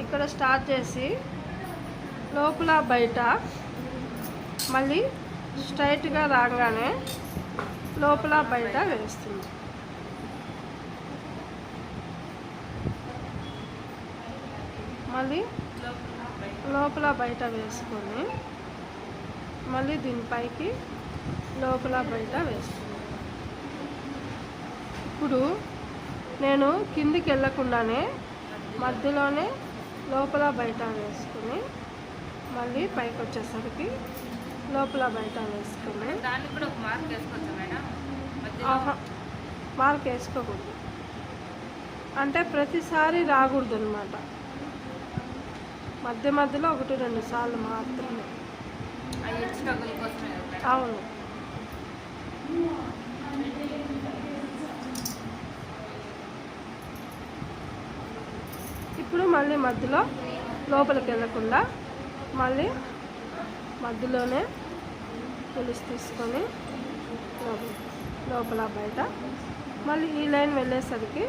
ఇక్కడ స్టార్ట్ చేసి లోపల బయట మళ్ళీ స్ట్రైట్గా రాగానే లోపల బయట వేస్తుంది. మళ్ళీ లోపల బయట వేసుకొని మళ్ళీ దీనిపైకి లోపల బయట వేస్తుంది. ఇప్పుడు నేను కిందికి వెళ్ళకుండానే మధ్యలోనే లోపల బయట వేసుకుని మళ్ళీ పైకి వచ్చేసరికి లోపల బయట వేసుకుని మార్క్ వేసుకోకూడదు, అంటే ప్రతిసారి రాకూడదు అనమాట. మధ్య మధ్యలో 1-2 సార్లు మాత్రమే. అవును. ఇప్పుడు మళ్ళీ మధ్యలో లోపలికి వెళ్ళకుండా మళ్ళీ మధ్యలోనే పులుసు తీసుకొని లోపల బయట మళ్ళీ ఈ లైన్ వెళ్ళేసరికి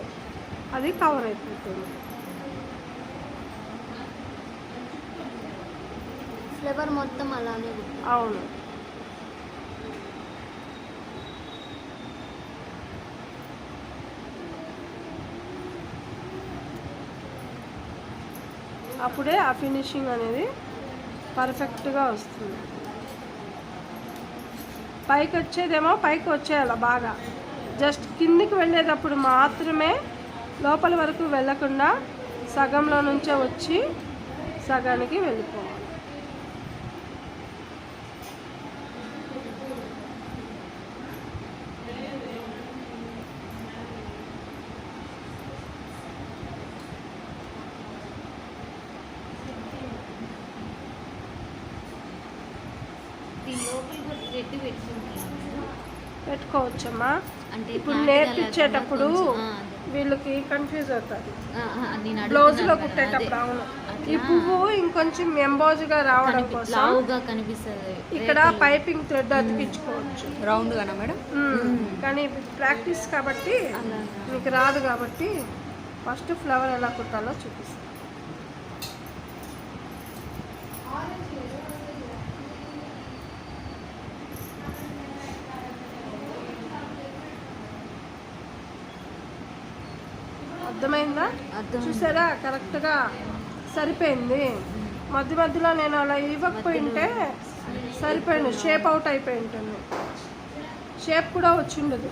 అది కవర్ అయిపోతుంది. ఫ్లేవర్ మొత్తం అలానే. అవును. అప్పుడే ఆ ఫినిషింగ్ అనేది పర్ఫెక్ట్గా వస్తుంది. పైకి వచ్చేదేమో పైకి వచ్చేయాలి బాగా, జస్ట్ కిందికి వెళ్ళేటప్పుడు మాత్రమే లోపల వరకు వెళ్ళకుండా సగంలో నుంచే వచ్చి సగానికి వెళ్ళిపోవాలి. పెట్టుకోవచ్చమ్మా. అంటే ఇప్పుడు నేర్పించేటప్పుడు వీళ్ళకి కన్ఫ్యూజ్ అవుతుంది బ్లౌజ్లో కుట్టేటప్పుడు. అవును. ఈ పువ్వు ఇంకొంచెం ఎంబోజ్గా రావడం కోసం ఇక్కడ పైపింగ్ థ్రెడ్ అతికించుకోవచ్చు రౌండ్గానా మేడం. కానీ ప్రాక్టీస్ కాబట్టి మీకు రాదు కాబట్టి ఫస్ట్ ఫ్లవర్ ఎలా కుట్టాలో చూపిస్తాను. అర్థమైందా? చూసారా, కరెక్ట్గా సరిపోయింది. మధ్య మధ్యలో నేను అలా ఇవ్వకపోయింటే సరిపోయింది, షేప్ అవుట్ అయిపోయి ఉంటుంది, షేప్ కూడా వచ్చి ఉండదు.